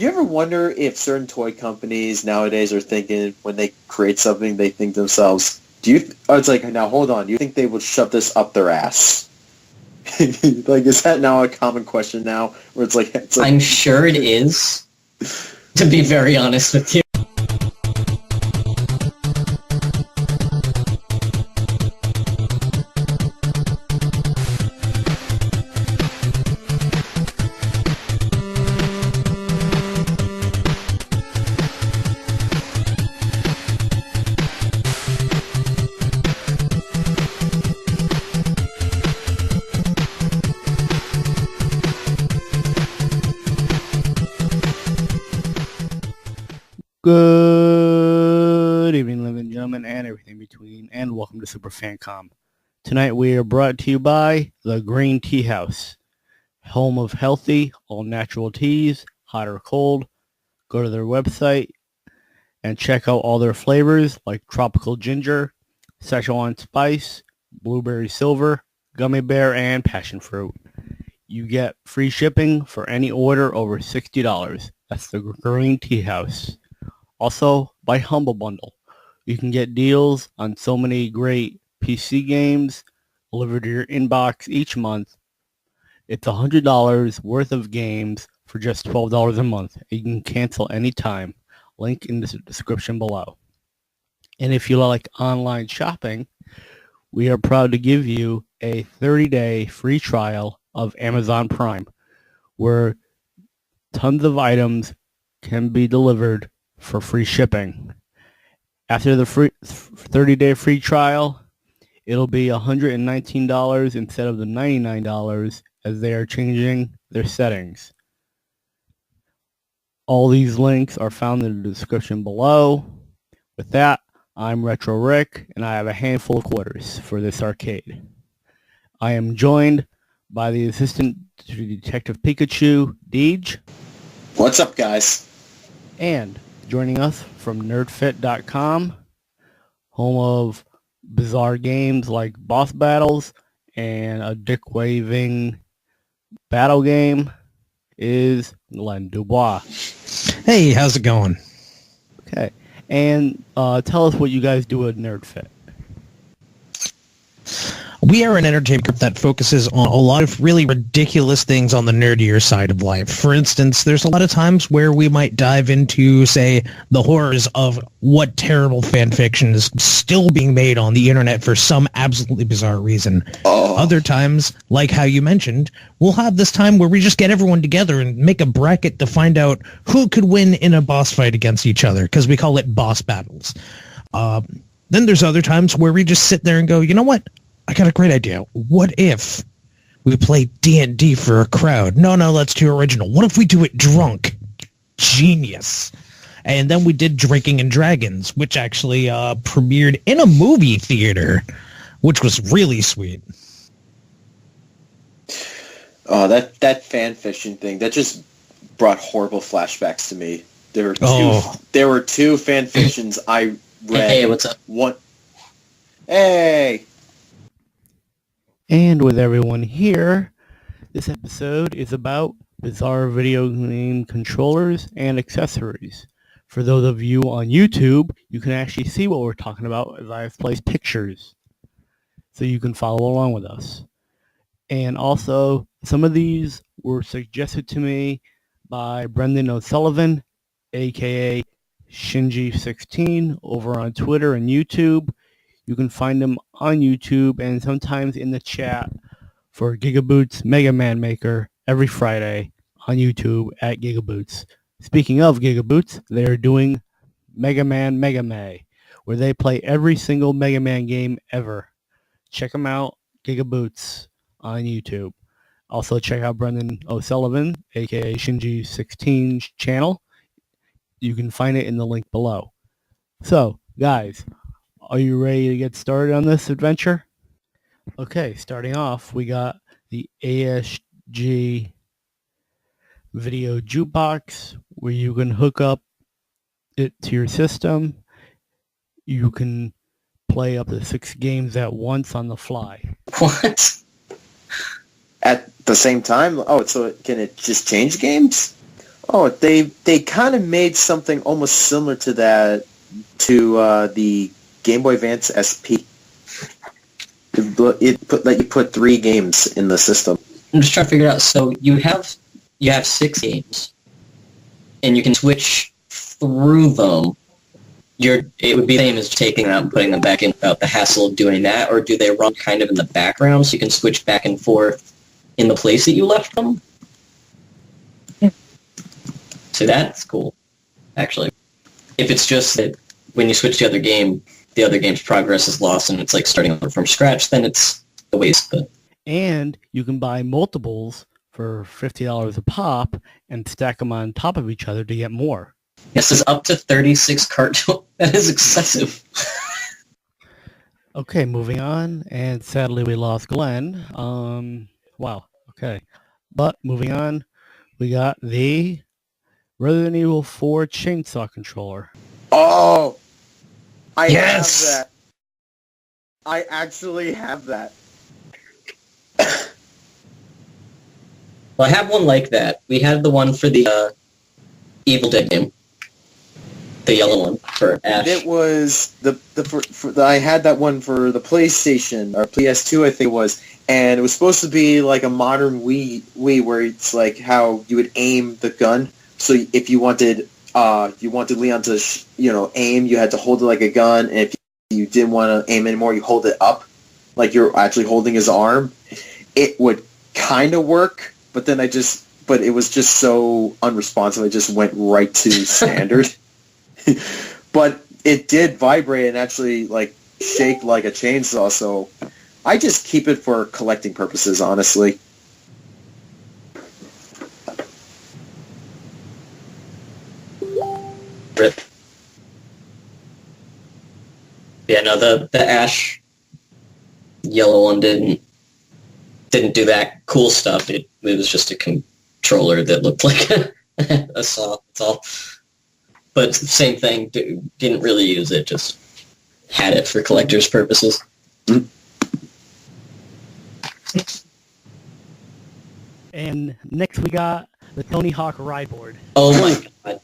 you ever wonder if certain toy companies nowadays are thinking, when they create something, they think to themselves, it's like, now hold on, do you think they would shove this up their ass? Like, is that now a common question now? Where it's like I'm sure it is, to be very honest with you. Good evening, ladies and gentlemen, and everything between, and welcome to SuperFancom. Tonight we are brought to you by the Green Teahouse, home of healthy, all-natural teas, hot or cold. Go to their website and check out all their flavors like tropical ginger, Szechuan spice, blueberry silver, gummy bear, and passion fruit. You get free shipping for any order over $60. That's the Green Teahouse. Also, by Humble Bundle, you can get deals on so many great PC games delivered to your inbox each month. It's $100 worth of games for just $12 a month. You can cancel anytime. Link in the description below. And if you like online shopping, we are proud to give you a 30-day free trial of Amazon Prime, where tons of items can be delivered for free shipping. After the 30-day free trial, it'll be $119 instead of the $99 as they are changing their settings. All these links are found in the description below. With that, I'm Retro Ric, and I have a handful of quarters for this arcade. I am joined by the assistant to Detective Pikachu, Deej. What's up, guys? And joining us from nerdfit.com, home of bizarre games like boss battles and a dick-waving battle game, is Glenn Dubios. Hey, how's it going? Okay, and tell us what you guys do at NerdFit. We are an entertainment group that focuses on a lot of really ridiculous things on the nerdier side of life. For instance, there's a lot of times where we might dive into, say, the horrors of what terrible fan fiction is still being made on the internet for some absolutely bizarre reason. Oh. Other times, like how you mentioned, we'll have this time where we just get everyone together and make a bracket to find out who could win in a boss fight against each other, because we call it boss battles. Then there's other times where we just sit there and go, you know what? I got a great idea. What if we play D&D for a crowd? No, that's too original. What if we do it drunk? Genius. And then we did Drinking and Dragons, which actually premiered in a movie theater, which was really sweet. Oh, that fan fiction thing, that just brought horrible flashbacks to me. There were two fan fictions I read. Hey, what's up? Hey! And with everyone here, this episode is about bizarre video game controllers and accessories. For those of you on YouTube, you can actually see what we're talking about as I've placed pictures, so you can follow along with us. And also, some of these were suggested to me by Brendan O'Sullivan, aka Shinji16, over on Twitter and YouTube. You can find them on YouTube and sometimes in the chat for Gigaboots Mega Man Maker every Friday on YouTube at Gigaboots. Speaking of Gigaboots, they're doing Mega Man Mega May, where they play every single Mega Man game ever. Check them out, Gigaboots, on YouTube. Also check out Brendan O'Sullivan, aka Shinji16's channel. You can find it in the link below. So, guys, are you ready to get started on this adventure? Okay, starting off, we got the ASG video jukebox, where you can hook up it to your system. You can play up to 6 games at once on the fly. What? At the same time? Oh, so can it just change games? Oh, they kind of made something almost similar to that to the Game Boy Advance SP. Let you put 3 games in the system. I'm just trying to figure it out. So you have 6 games, and you can switch through them. It would be the same as taking them out and putting them back in without the hassle of doing that, or do they run kind of in the background so you can switch back and forth in the place that you left them? So that's cool, actually. If it's just that when you switch the other game's progress is lost and it's like starting over from scratch, then it's a waste. But And you can buy multiples for $50 a pop and stack them on top of each other to get more. yes, it's up to 36 cartridges. That is excessive. Okay, moving on, and sadly we lost Glenn. Wow, okay. But moving on, we got the Resident Evil 4 chainsaw controller. Oh, I Yes! have that. I actually have that. Well, I have one like that. We had the one for the Evil Dead game. The yellow one for Ash. It was I had that one for the PlayStation or PS2, I think it was, and it was supposed to be like a modern Wii where it's like how you would aim the gun. So if you wanted Leon to aim, you had to hold it like a gun, and if you didn't want to aim anymore, you hold it up like you're actually holding his arm. It would kind of work, but it was just so unresponsive. I just went right to standard. But it did vibrate and actually like shake like a chainsaw, so I just keep it for collecting purposes, honestly. Rip. Yeah, no, the Ash yellow one didn't do that cool stuff. It was just a controller that looked like a saw. That's all. But same thing. Didn't really use it. Just had it for collector's purposes. And next we got the Tony Hawk Ride Board. Oh my god.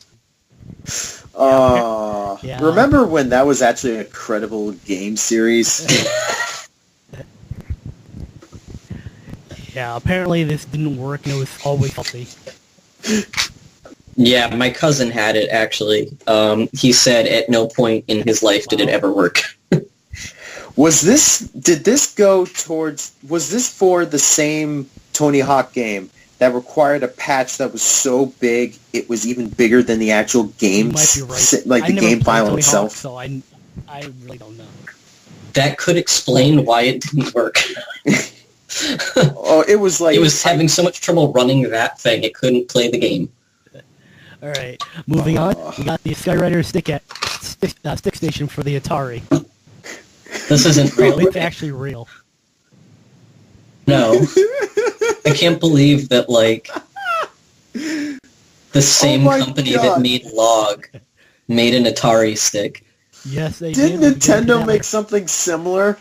Yeah. Remember when that was actually an incredible game series? Yeah, apparently this didn't work and it was always faulty. Yeah, my cousin had it, actually. He said at no point in his life did it ever work. Was this for the same Tony Hawk game that required a patch that was so big it was even bigger than the actual game, You might be right. like I the never game played file Tony itself? Hawk, so I really don't know. That could explain why it didn't work. Oh, it was like It was having so much trouble running that thing, it couldn't play the game. All right, moving on. We got the Skyrider stick station for the Atari. This isn't real. It's actually real. No. I can't believe that, like, the same my company God. that made Log made an Atari stick. Yes, they Didn't did. Nintendo make something similar?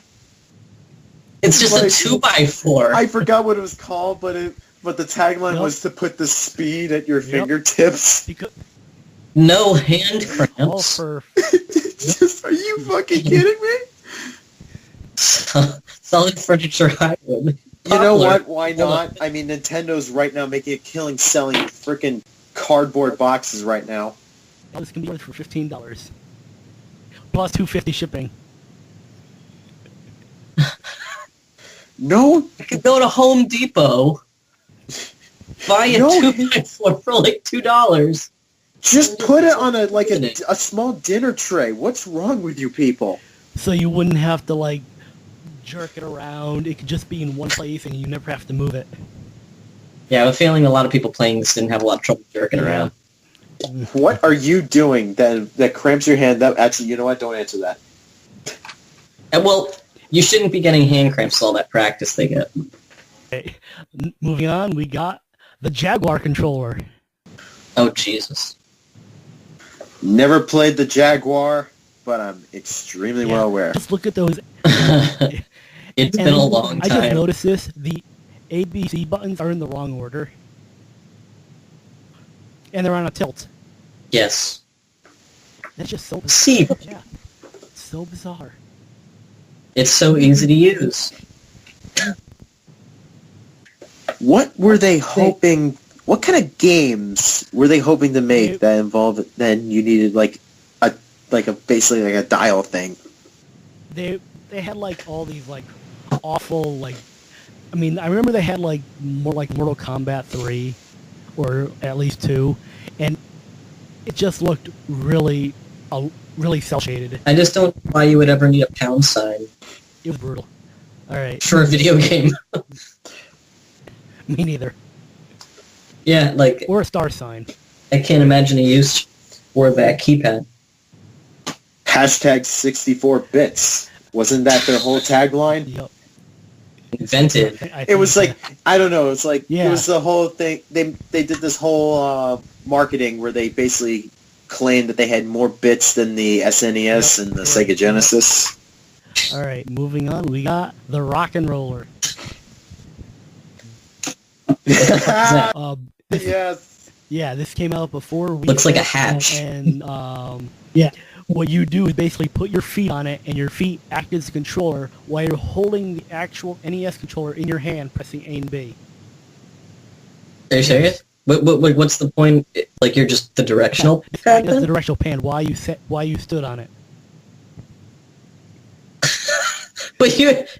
It's just Like, a 2x4. I forgot what it was called, but the tagline Yep. was to put the speed at your fingertips. Because No hand all cramps. for Are you fucking kidding me? Solid furniture Highwood. You know what? Why not? I mean, Nintendo's right now making a killing selling freaking cardboard boxes right now. this can be ordered for $15 plus $2.50 shipping. No, You could go to Home Depot, buy a No. 2x4 for like $2. just put it on a small dinner tray. What's wrong with you people? So you wouldn't have to like jerk it around. It could just be in one place and you never have to move it. Yeah, I have a feeling a lot of people playing this didn't have a lot of trouble jerking around. What are you doing that cramps your hand? That actually, you know what? Don't answer that. And well, you shouldn't be getting hand cramps with all that practice they get. Okay. Moving on, we got the Jaguar controller. Oh, Jesus. Never played the Jaguar, but I'm extremely well aware. Just look at those. It's been a long I just time. noticed this. The ABC buttons are in the wrong order. and they're on a tilt. Yes. That's just so bizarre. See, Yeah, it's so bizarre. it's so easy to use. What were they hoping? What kind of games were they hoping to make that involved? Then you needed like a basically like a dial thing. They had like all these like awful like. I mean, I remember they had like more like Mortal Kombat 3, or at least 2, and it just looked really cel shaded. I just don't know why you would ever need a pound sign It was brutal. All right. for a video game. Me neither. Yeah, like, Or a star sign. I can't imagine a use for that keypad. Hashtag 64 bits. Wasn't that their whole tagline? Yep. Invented. It was like, I don't know, it's like, Yeah. it was the whole thing, they did this whole marketing where they basically claimed that they had more bits than the SNES and the Sega Genesis. All right, moving on. We got the Rock and Roller. Yes. Yeah, this came out before we. Looks like a hatch. And yeah, what you do is basically put your feet on it, and your feet act as a controller while you're holding the actual NES controller in your hand, pressing A and B. Are you serious? What's the point? Like, you're just the directional pad That's the then? directional pan. Why you stood on it? But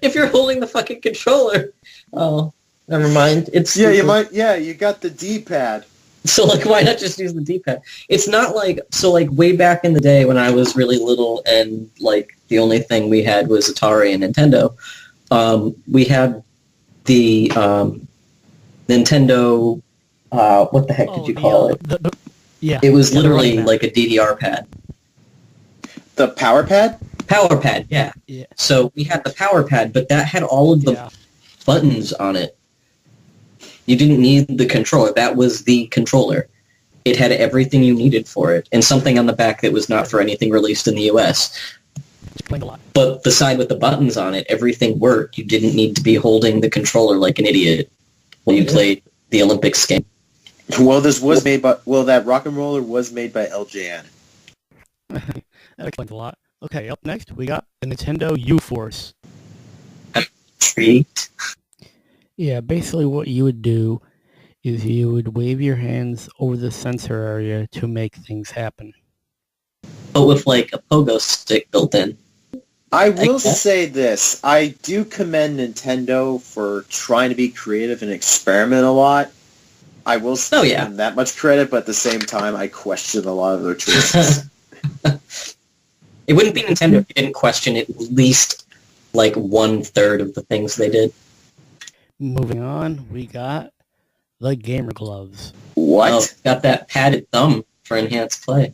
if you're holding the fucking controller, oh, never mind. It's Yeah, stupid. you got the D-pad. So, like, why not just use the D-pad? It's not like, so, like, way back in the day when I was really little and, like, the only thing we had was Atari and Nintendo, we had the Nintendo, what the heck did you call it? Yeah. It was the literally running like a DDR pad. The power pad? Power pad, yeah. Yeah. So we had the power pad, but that had all of the buttons on it. You didn't need the controller. That was the controller. It had everything you needed for it, and something on the back that was not for anything released in the US. Playing a lot. But the side with the buttons on it, everything worked. You didn't need to be holding the controller like an idiot when you played the Olympics game. Well, that Rock and Roller was made by LJN. That explains a lot. Okay, up next we got the Nintendo U-Force. Treat. Yeah, basically what you would do is you would wave your hands over the sensor area to make things happen. But with like a pogo stick built in. I will say this. I do commend Nintendo for trying to be creative and experiment a lot. I will give them that much credit, but at the same time, I question a lot of their choices. It wouldn't be Nintendo if you didn't question at least like 1/3 of the things they did. Moving on, we got the Gamer Gloves. What? Oh, got that padded thumb for enhanced play.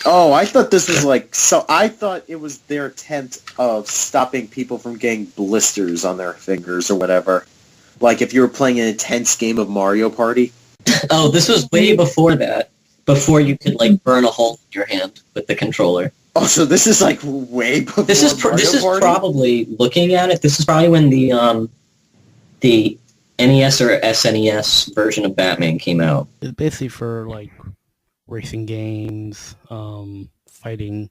Oh, I thought this was I thought it was their attempt of stopping people from getting blisters on their fingers or whatever. Like if you were playing an intense game of Mario Party. Oh, this was way before that. Before you could like burn a hole in your hand with the controller. Oh, so this is like way before This is Party? probably, looking at it, this is probably when the NES or SNES version of Batman came out. It's basically for like racing games, fighting,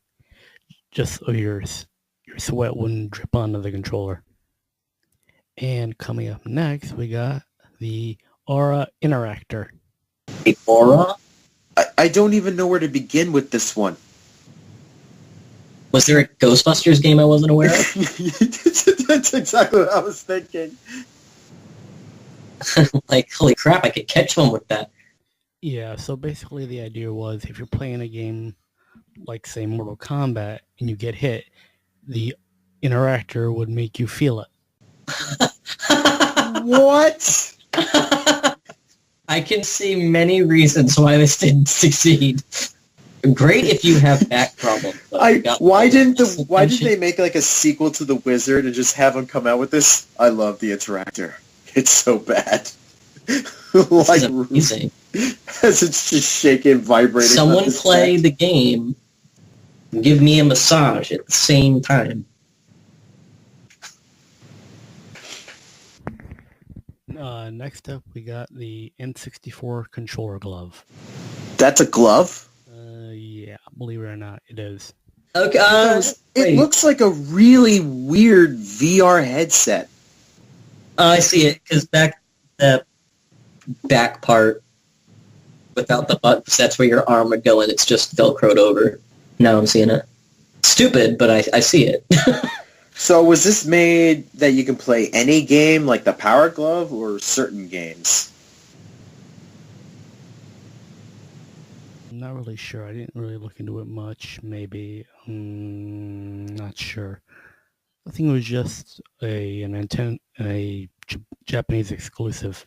just so your sweat wouldn't drip onto the controller. And coming up next, we got the Aura Interactor. The Aura? I don't even know where to begin with this one. Was there a Ghostbusters game I wasn't aware of? That's exactly what I was thinking. Like, holy crap, I could catch one with that. Yeah, so basically the idea was if you're playing a game like, say, Mortal Kombat, and you get hit, the Interactor would make you feel it. What? I can see many reasons why this didn't succeed. Great if you have back problems. Why didn't they make like a sequel to The Wizard and just have them come out with this? I love the Interactor. It's so bad. Like amazing. As it's just shaking, vibrating. Someone play the game. Give me a massage at the same time. Next up, we got the N64 controller glove. That's a glove? Yeah, believe it or not, it is. Okay, It looks like a really weird VR headset. I see it, because that back part without the buttons, that's where your arm would go, and it's just Velcroed over. Now I'm seeing it. Stupid, but I see it. So was this made that you can play any game, like the Power Glove, or certain games? I'm not really sure. I didn't really look into it much. Maybe. Not sure. I think it was just a Japanese exclusive.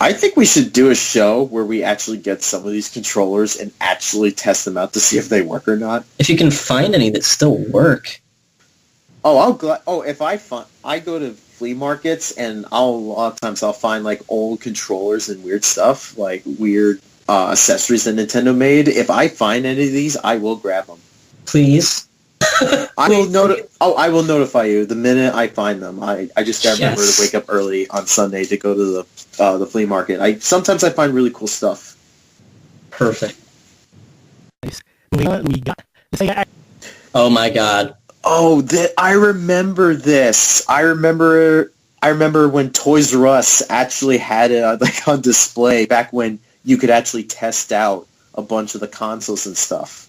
I think we should do a show where we actually get some of these controllers and actually test them out to see if they work or not. If you can find any that still work. If I go to flea markets, and a lot of times I'll find like old controllers and weird stuff, like weird accessories that Nintendo made. If I find any of these, I will grab them. Please. I will notify you the minute I find them. I just gotta remember to wake up early on Sunday to go to the flea market. Sometimes I find really cool stuff. Perfect. We got Oh my god. Oh, I remember this. I remember when Toys R Us actually had it on display back when you could actually test out a bunch of the consoles and stuff.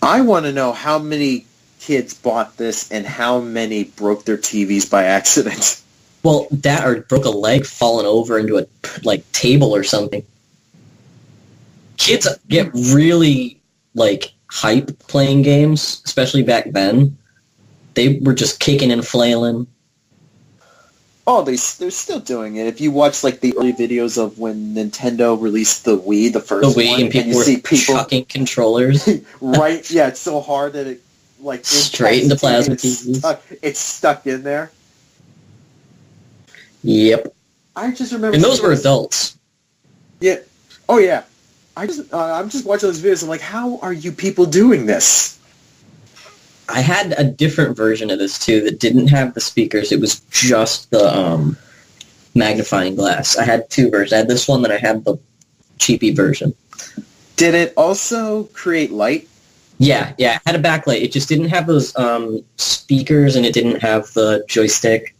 I want to know how many kids bought this and how many broke their TVs by accident. Well, that or broke a leg falling over into a table or something. Kids get really hype playing games, especially back then. They were just kicking and flailing. Oh, they're still doing it. If you watch the early videos of when Nintendo released the Wii, the first one, and people were chucking controllers. Right? Yeah, it's so hard that it straight into plasma TVs. It's stuck in there. Yep. I just remember. And those were adults. Yeah. Oh yeah. I'm just watching those videos. I'm like, how are you people doing this? I had a different version of this too that didn't have the speakers. It was just the magnifying glass. I had two versions. I had this one, then I had the cheapy version. Did it also create light? Yeah, it had a backlight. It just didn't have those speakers, and it didn't have the joystick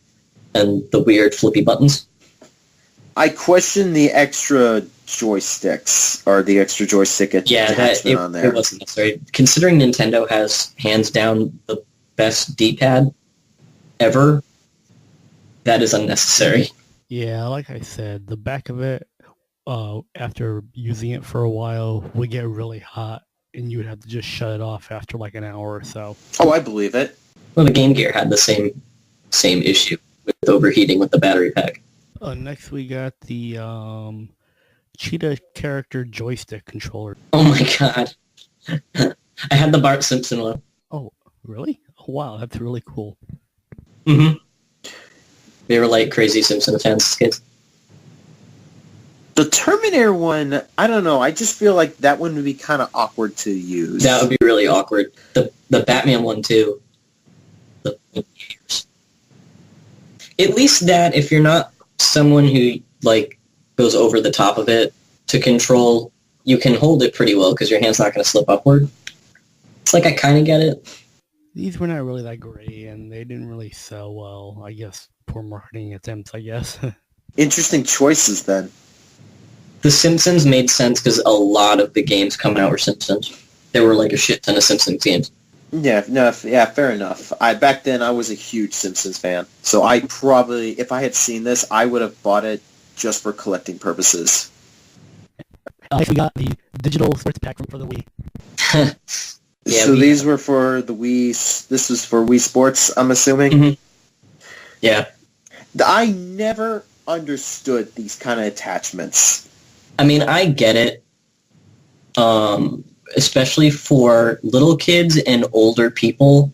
and the weird flippy buttons. I question the extra joysticks or the extra joystick attachment on there. It wasn't necessary. Considering Nintendo has hands down the best D-pad ever, that is unnecessary. Yeah, like I said, the back of it, after using it for a while, would get really hot, and you would have to just shut it off after an hour or so. Oh, I believe it. Well, the Game Gear had the same issue with overheating with the battery pack. Next we got the Cheetah character joystick controller. Oh my god. I had the Bart Simpson one. Oh, really? Oh, wow, that's really cool. Mm-hmm. They were crazy Simpson fans as kids. The Terminator one, I don't know. I just feel like that one would be kind of awkward to use. That would be really awkward. The Batman one, too. At least that, if you're not someone who, goes over the top of it to control, you can hold it pretty well because your hand's not going to slip upward. It's I kind of get it. These were not really that great, and they didn't really sell well. I guess poor marketing attempts, I guess. Interesting choices, then. The Simpsons made sense because a lot of the games coming out were Simpsons. There were a shit ton of Simpsons games. Yeah, fair enough. Back then I was a huge Simpsons fan, so I probably, if I had seen this, I would have bought it just for collecting purposes. We got the digital sports pack for the Wii. So these were for the Wii. This was for Wii Sports, I'm assuming. Mm-hmm. Yeah. I never understood these kind of attachments. I mean, I get it. Especially for little kids and older people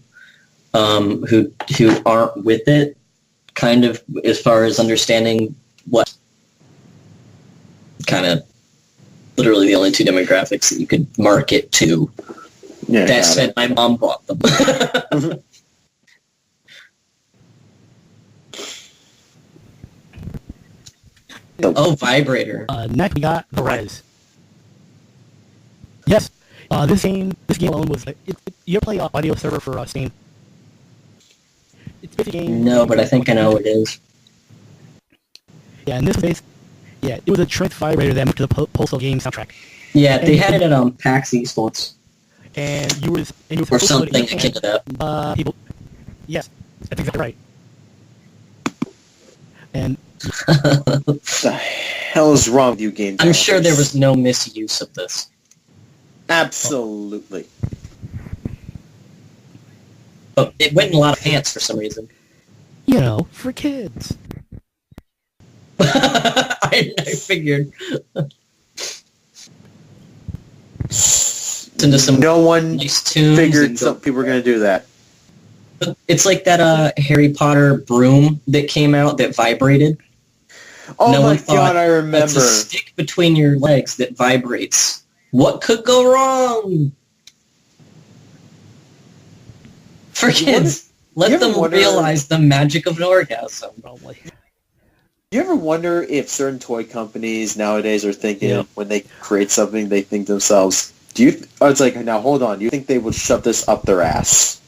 who aren't with it, kind of as far as understanding what kind of literally the only two demographics that you could market to. Yeah, that said, my mom bought them. Oh, vibrator. Next we got the Res. Yes, this game alone was like, you ever play audio server for Steam? It's basically a game. No, but I think I know what it is. Yeah, and this was it was a trance vibrator that moved to the Postal game soundtrack. Yeah, they had it at PAX East once. And you were Or something akin to that. People, yes, that's exactly right. And What the hell is wrong with you, game I'm sure there developers? was no misuse of this. Absolutely. But it went in a lot of pants for some reason. you know, for kids. I figured. Into some No one nice tunes. figured some people were going to do that. It's like that Harry Potter broom that came out that vibrated. Oh No my one thought, god, I It's remember. a stick between your legs that vibrates. What could go wrong? For kids, you let ever them wonder- realize the magic of an orgasm. Probably. Do you ever wonder if certain toy companies nowadays are thinking, Yeah. when they create something, they think themselves, it's like, now hold on, do you think they would shove this up their ass?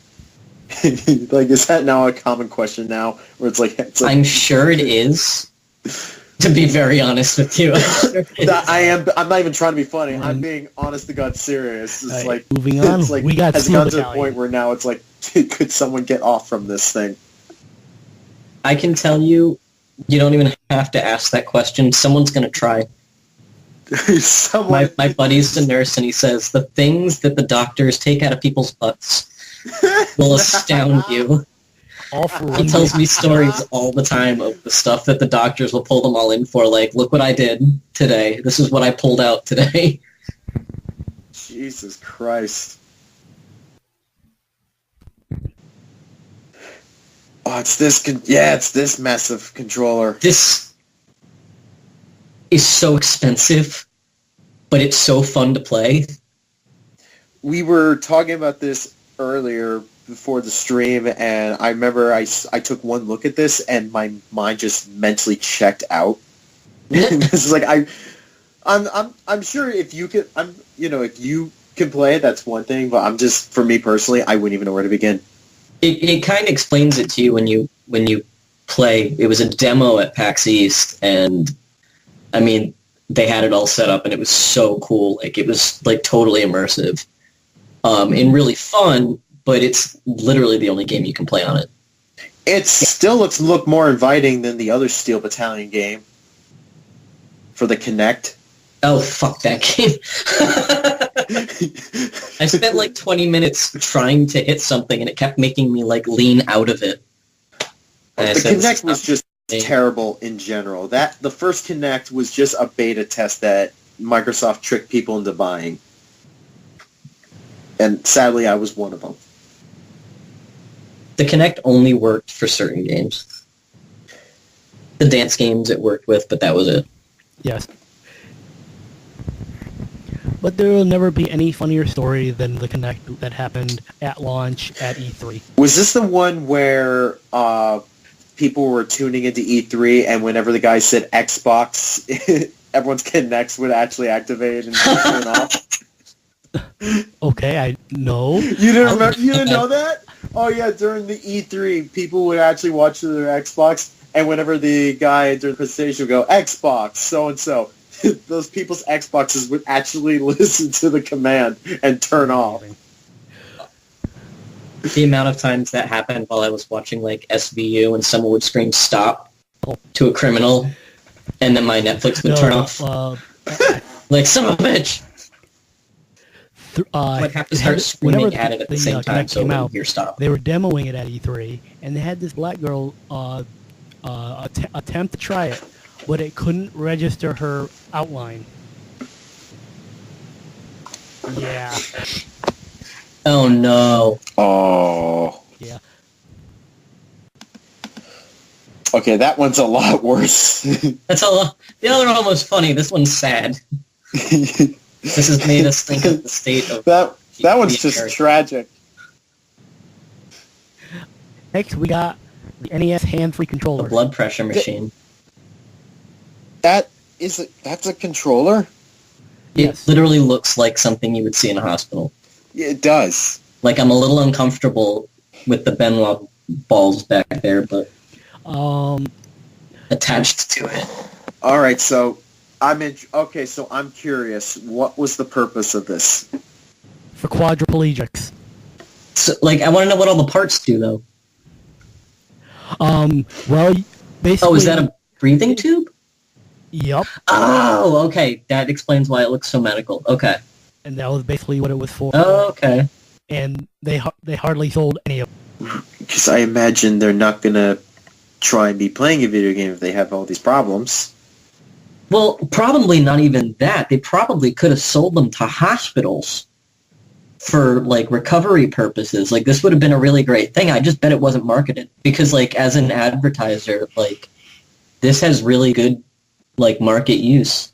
Like, is that now a common question now? Where it's like I'm sure it is. To be very honest with you, I'm not even trying to be funny. I'm being honest to God serious. It's like Moving on, it's like we got has Steel gone to the Battalion. point where now it's like, could someone get off from this thing? I can tell you, you don't even have to ask that question. Someone's going to try. Someone, My buddy's a nurse, and he says the things that the doctors take out of people's butts will astound you. All for He tells me stories all the time of the stuff that the doctors will pull them all in for. Like, look what I did today. This is what I pulled out today. Jesus Christ. Oh, it's this massive controller. This is so expensive, but it's so fun to play. We were talking about this earlier before the stream, and I remember I took one look at this, and my mind just mentally checked out. It's like I'm sure if you could, if you can play it, that's one thing. But for me personally, I wouldn't even know where to begin. It kind of explains it to you when you play. It was a demo at PAX East, and I mean, they had it all set up, and it was so cool. Like, it was like totally immersive, and really fun. But it's literally the only game you can play on it. It still look more inviting than the other Steel Battalion game for the Kinect. Oh, fuck that game. I spent like 20 minutes trying to hit something, and it kept making me like lean out of it. And I The said, "This is Kinect was not just me." terrible in general. The first Kinect was just a beta test that Microsoft tricked people into buying. And sadly, I was one of them. The Kinect only worked for certain games. The dance games it worked with, but that was it. Yes. But there will never be any funnier story than the Kinect that happened at launch at E3. Was this the one where people were tuning into E3, and whenever the guy said Xbox, everyone's Kinects would actually activate and turn off? Okay, I know. You didn't remember? You didn't know that? Oh yeah, during the E3, people would actually watch their Xbox, and whenever the guy during the presentation would go, Xbox, so-and-so, those people's Xboxes would actually listen to the command and turn off. The amount of times that happened while I was watching like SVU and someone would scream stop to a criminal, and then my Netflix would turn off. Like, son of a bitch! I'd have to start screaming at it at the same time Kinect so came it out, wouldn't hear stop. they were demoing it at E3, and they had this black girl attempt to try it, but it couldn't register her outline. Yeah. Oh no. Oh. Yeah. Okay, that one's a lot worse. That's a lot. The other one was funny. This one's sad. This has made us think of the state of that one's the just American. tragic. Next, we got the NES hand-free The controller. blood pressure machine. That's a controller? It literally looks like something you would see in a hospital. Yeah, it does. Like, I'm a little uncomfortable with the Benoit balls back there, but attached to it. All right, so so I'm curious. What was the purpose of this? For quadriplegics. So, like, I want to know what all the parts do, though. Well, basically... Oh, is that a breathing tube? Yep. Oh, okay. That explains why it looks so medical. Okay. And that was basically what it was for. Oh, okay. And they hardly sold any of them. Because I imagine they're not going to try and be playing a video game if they have all these problems. Well, probably not even that. They probably could have sold them to hospitals for, like, recovery purposes. Like, this would have been a really great thing. I just bet it wasn't marketed. Because, like, as an advertiser, like, this has really good, like, market use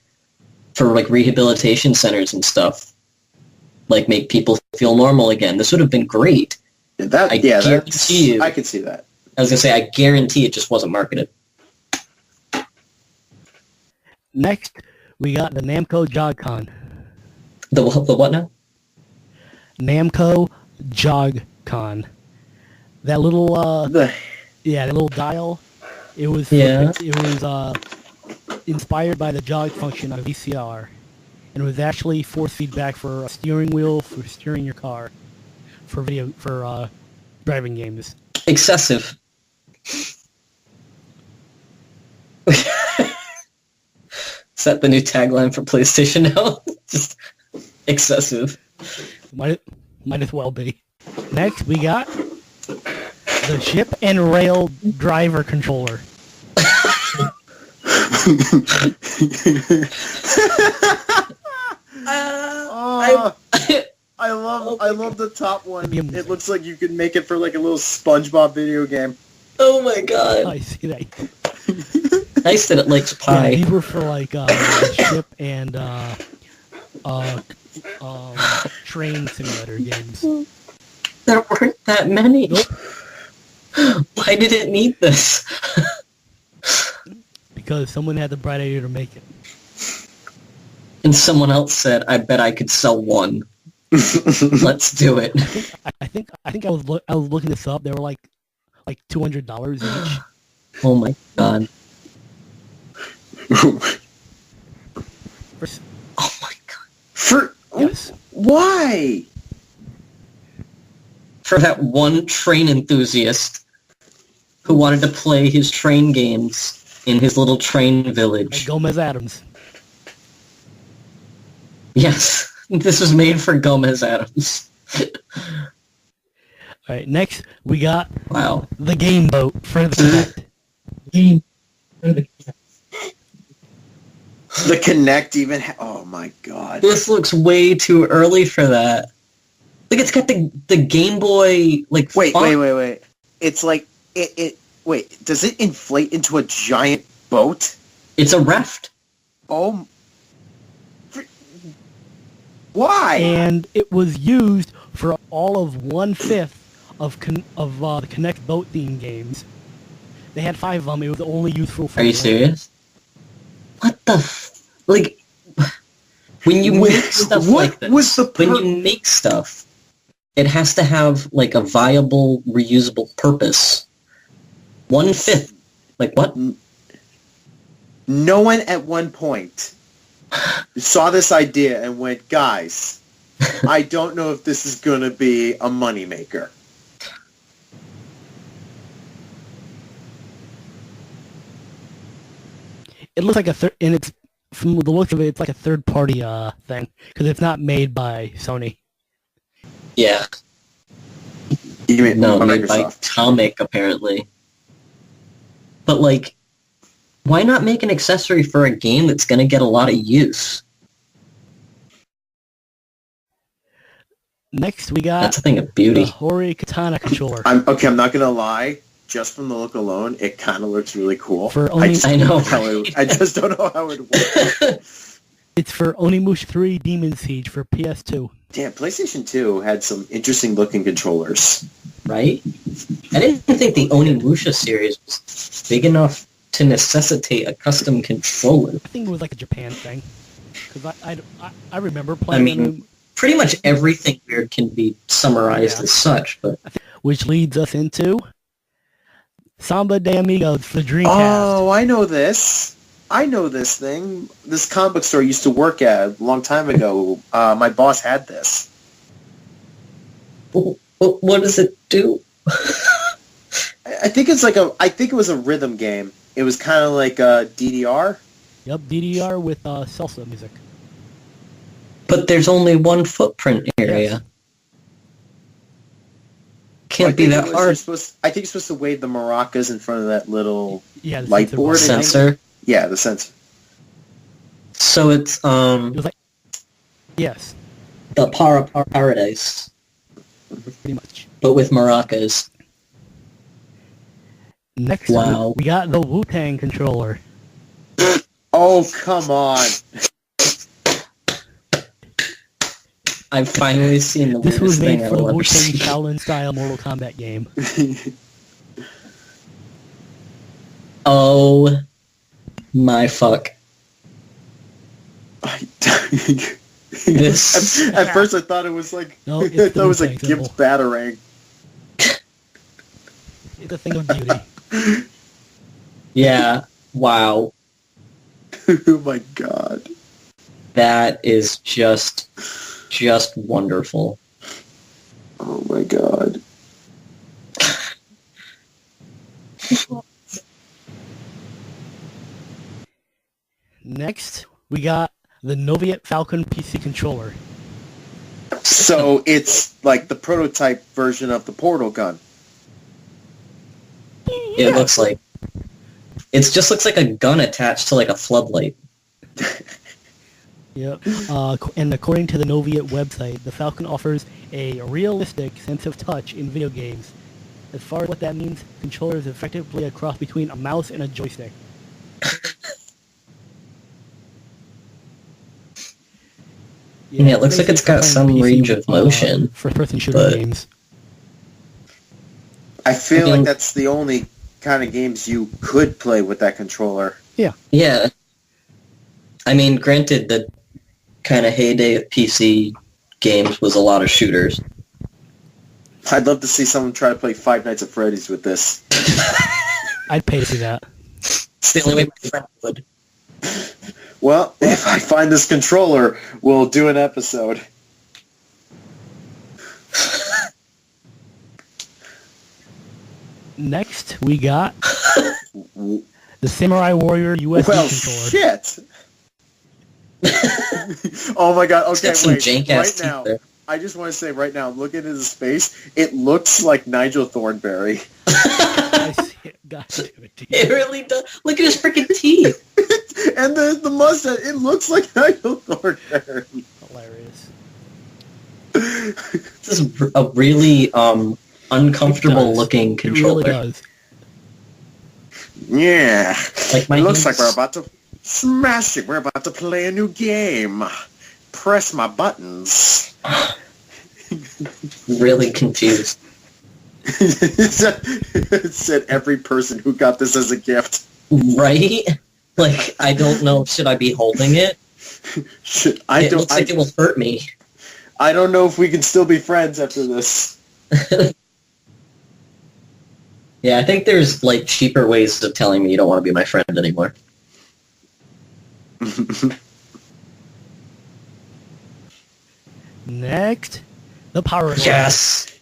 for, like, rehabilitation centers and stuff. Like, make people feel normal again. This would have been great. I guarantee you. I could see that. I was going to say, I guarantee it just wasn't marketed. Next, we got the Namco JogCon. The what now? Namco JogCon. That little, that little dial. It was inspired by the jog function on a VCR, and it was actually force feedback for a steering wheel for steering your car for driving games. Excessive. Is that the new tagline for PlayStation now? Just excessive. Might as well be. Next, we got the chip and rail driver controller. I love the top one. It looks like you could make it for like a little SpongeBob video game. Oh my god. I see that. Nice that it likes pie. Yeah, these were for like ship and train simulator games. There weren't that many. Nope. Why did it need this? Because someone had the bright idea to make it. And someone else said, "I bet I could sell one." Let's do it. I think I was looking this up. They were like $200 each. Oh my god. Oh my god. Yes. Why? For that one train enthusiast who wanted to play his train games in his little train village. Like Gomez Adams. Yes. This was made for Gomez Adams. Alright, next we got Wow. the game boat for the Kinect. The Kinect even oh my god. This looks way too early for that. Like, it's got the Game Boy, like, Wait. font. It's like, wait, does it inflate into a giant boat? It's a raft. Oh. Why? And it was used for all of 1/5 of the Kinect boat theme games. They had 5 of them. It was only useful for Are you one. serious? What the like, when you make stuff like this, when you make stuff, it has to have, like, a viable, reusable purpose. 1/5. Like, what? No one at one point saw this idea and went, guys, I don't know if this is going to be a moneymaker. It looks like and it's, from the looks of it, it's like a third-party thing, because it's not made by Sony. Yeah. You mean No, made Microsoft. by Comic, apparently. But, like, why not make an accessory for a game that's going to get a lot of use? Next, we got That's a thing of beauty. the Hori Katana controller. I'm not going to lie. Just from the look alone, it kind of looks really cool. For only- I know. I just don't know how it works. It's for Onimusha 3 Demon Siege for PS2. Damn, PlayStation 2 had some interesting looking controllers. Right? I didn't think the Onimusha series was big enough to necessitate a custom controller? I think it was like a Japan thing. Because I remember playing them. Pretty much everything weird can be summarized as such, but... Which leads us into Samba de Amigos for the Dreamcast. Oh, I know this. I know this thing. This comic book store I used to work at a long time ago. My boss had this. What does it do? I think it's like I think it was a rhythm game. It was kind of like a DDR. Yep, DDR with salsa music. But there's only one footprint area. Yes. Can't be that hard. I think you're supposed to wave the maracas in front of that little light board. Sensor? Yeah, the sensor. So it's, It was like, yes. the Paradise, Pretty much. but with maracas. Next, Wow. we got the Wu-Tang controller. Oh, come on. I've finally seen the This was weirdest made thing for the I'll ever Wu-Tang see. Shaolin style Mortal Kombat game. Oh my fuck. This... At first I thought it was like No, it's I thought it was the like Wu-Tang Gibbs symbol. Batarang. It's a thing of beauty. Yeah, wow. Oh my god. That is just wonderful. Oh my god. Next, we got the Noviet Falcon PC controller. So it's like the prototype version of the portal gun. It looks like... It just looks like a gun attached to like a floodlight. Yep. And according to the Noviet website, the Falcon offers a realistic sense of touch in video games. As far as what that means, controller is effectively a cross between a mouse and a joystick. Yeah, it looks like it's got some range of motion. First-person shooter but- games. I feel I mean- like that's the only kind of games you could play with that controller. Yeah. I mean, granted, the kind of heyday of PC games was a lot of shooters. I'd love to see someone try to play Five Nights at Freddy's with this. I'd pay to see that. It's the only way my friend would. Well, if I find this controller, we'll do an episode. Next, we got the Samurai Warrior USB Well, controller. shit! Oh my god, okay, Got some wait, jank-ass right now, teeth there. I just want to say right now, looking into his face, it looks like Nigel Thornberry. I see it. God damn it, dude. It really does. Look at his freaking teeth. And the mustache, it looks like Nigel Thornberry. Hilarious. This is a really uncomfortable looking It controller. really does. Yeah. Like my It looks hands- like we're about to smash it. We're about to play a new game. Press my buttons. Really confused. It said every person who got this as a gift. Right? Like, I don't know, should I be holding it? It looks like it will hurt me. I don't know if we can still be friends after this. Yeah, I think there's, like, cheaper ways of telling me you don't want to be my friend anymore. Next, the Power Glove. Yes!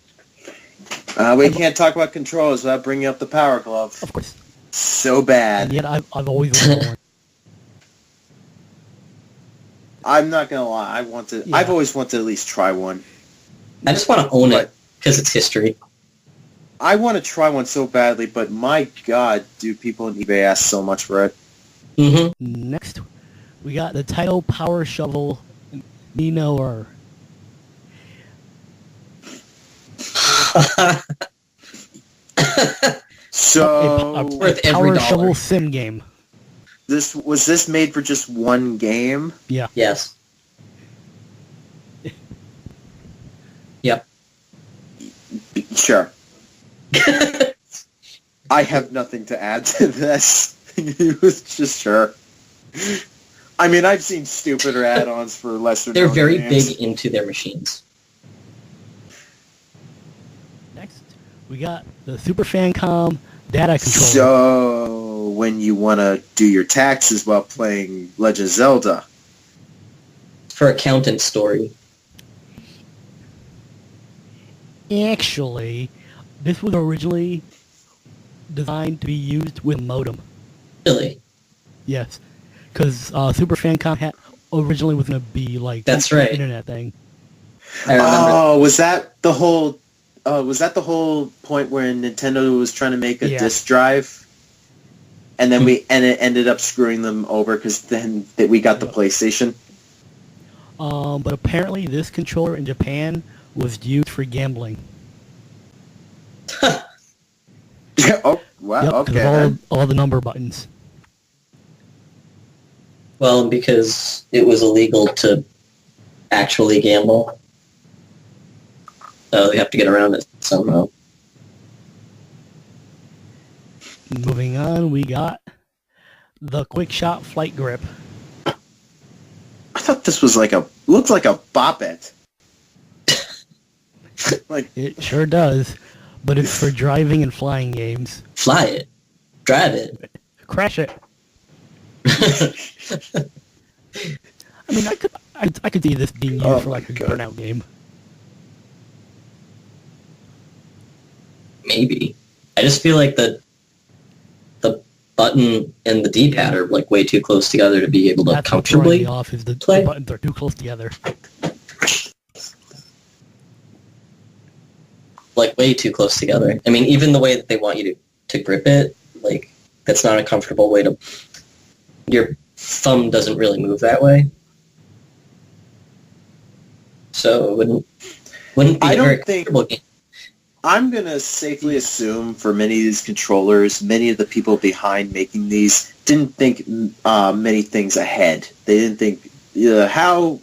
We can't talk about controls without bringing up the Power Glove. Of course. So And bad. yet I've always wanted one. I'm not gonna lie. Yeah. I've always wanted to at least try one. I just want to own But it, because it's history. I want to try one so badly, but my god, do people on eBay ask so much for it? Mm-hmm. Next, we got the Title Power Shovel Ninoer. So Worth every Power dollar. Shovel sim game. was this made for just one game? Yeah. Yes. Yep. Sure. I have nothing to add to this. He was just sure. I mean, I've seen stupider add-ons for lesser. They're very games. big into their machines. Next, we got the SuperFancom data controller. So, when you want to do your taxes while playing Legend of Zelda. For accountant story. Actually, this was originally designed to be used with modem. Really? Yes, because SuperFancom originally was going to be like That's an right. internet thing. I remember. Oh, was that the whole point where Nintendo was trying to make a disk drive, and then it ended up screwing them over because then we got the PlayStation. But apparently, this controller in Japan was used for gambling. Oh, wow. Yep, Okay. all the number buttons. Well, because it was illegal to actually gamble. So they have to get around it somehow. Moving on, we got the Quick Shot Flight Grip. I thought this was looked like a Bop-It. Like, It sure does, but it's for driving and flying games. Fly it. Drive it. Crash it. I mean, I could see this being used for like a burnout game. Maybe. I just feel like the button and the D-pad are like way too close together to be able to That's what's comfortably throwing me off is the play. buttons are too close together. Like way too close together. I mean, even the way that they want you to grip it, like that's not a comfortable way to. Your thumb doesn't really move that way, so it wouldn't be I a don't very think- comfortable game. I'm going to safely assume for many of these controllers, many of the people behind making these didn't think many things ahead. They didn't think how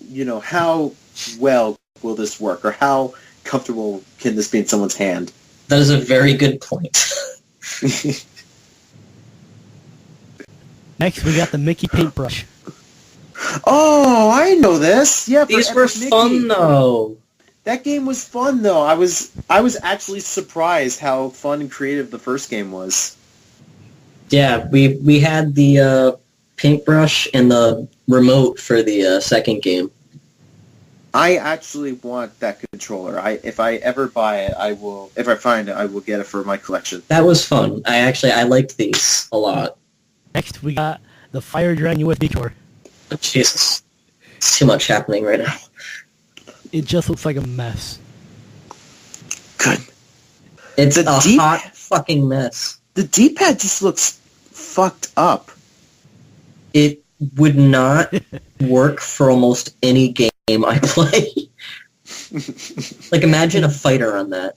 well will this work, or how comfortable can this be in someone's hand. That is a very good point. Next, we got the Mickey paintbrush. Oh, I know this. Yeah, for These were Epic Mickey. fun though. That game was fun though. I was actually surprised how fun and creative the first game was. Yeah, we had the paintbrush and the remote for the second game. I actually want that controller. If I ever buy it, I will. If I find it, I will get it for my collection. That was fun. I liked these a lot. Next, we got the Fire Dragon USB cord. Jesus, it's too much happening right now. It just looks like a mess. Good. It's The a deep- hot fucking mess. The D-pad just looks fucked up. It would not work for almost any game I play. Like, imagine a fighter on that.